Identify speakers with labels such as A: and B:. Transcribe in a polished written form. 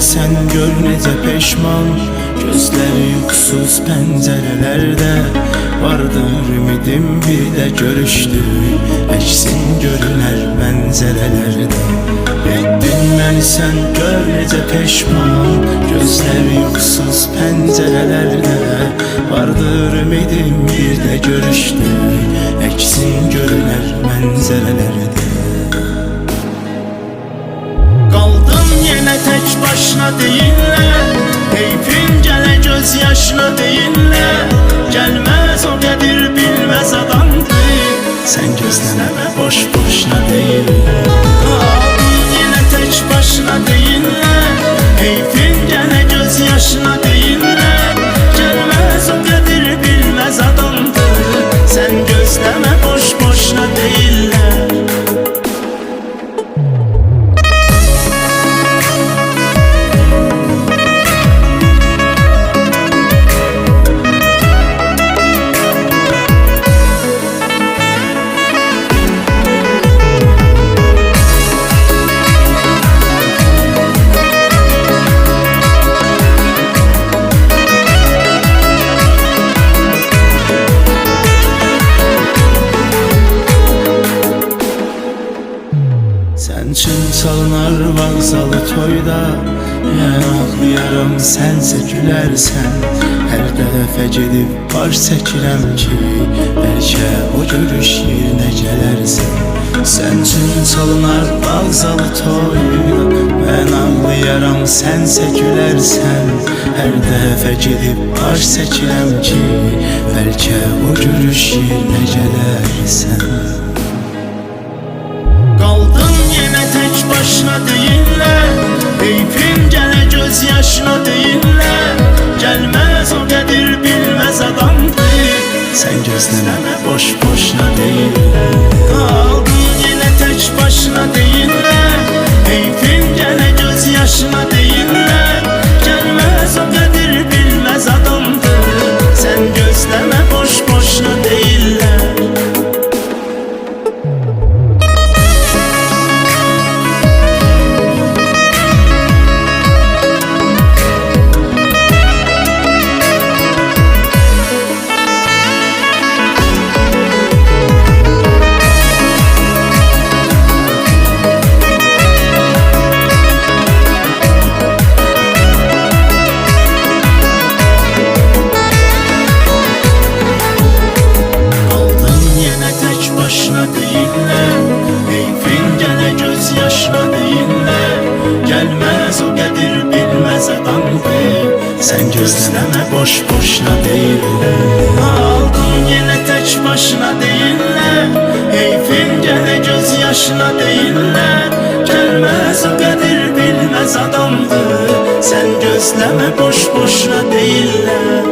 A: Sen gör necə peşman, gözləri yuxusuz pəncərələrdə. Vardır ümidim bir də görüşdük, əksin görünər mənzərələrdə. Etdin məni sən gör necə peşman, gözləri yuxusuz pəncərələrdə. Vardır ümidim bir də görüşdük, əksin görünər mənzərələrdə. Yenə tək başına deyirlər, heyfin gələ göz yaşına deyirlər. Gəlməz o qədir bilməz adamdır, sən gözləmə boş boşuna deyirlər. Yenə tək başına deyirlər, heyfin gələ göz yaşına deyirlər. Gəlməz o qədir bilməz adamdır, sən gözləmə boş boşuna deyirlər. Sən üçün çalınar vağzalı toyda, mən ağlayaram sənsə gülərsən. Hər dəfə gedib baş çəkirəm ki, bəlkə o görüş yerinə gələrsən. Sən üçün çalınar vağzalı toyda, mən ağlayaram sənsə gülərsən. Hər dəfə gedib baş çəkirəm ki, bəlkə o görüş yerinə gələrsən. Yenə tək başına deyirlər, heyfin gələ göz yaşına deyirlər. Gəlməz o qədir bilməz adamdır, sən gözləmə boş boşuna deyirlər. Qaldın yenə tək başına deyirlər, heyfin gələ göz yaşına deyirlər. Gəlməz o qədir bilməz adamdır, sən gözləmə boş boşuna deyirlər. Başına deyirlər, heyfin gələ göz yaşına deyirlər. Gəlməz o qədir bilməz adamdır, sən gözləmə boş boşuna deyirlər. Aldın yenə tək başına deyirlər, heyfin gələ göz yaşına deyirlər. Gəlməz o qədir bilməz adamdır, sən gözləmə boş boşuna deyirlər.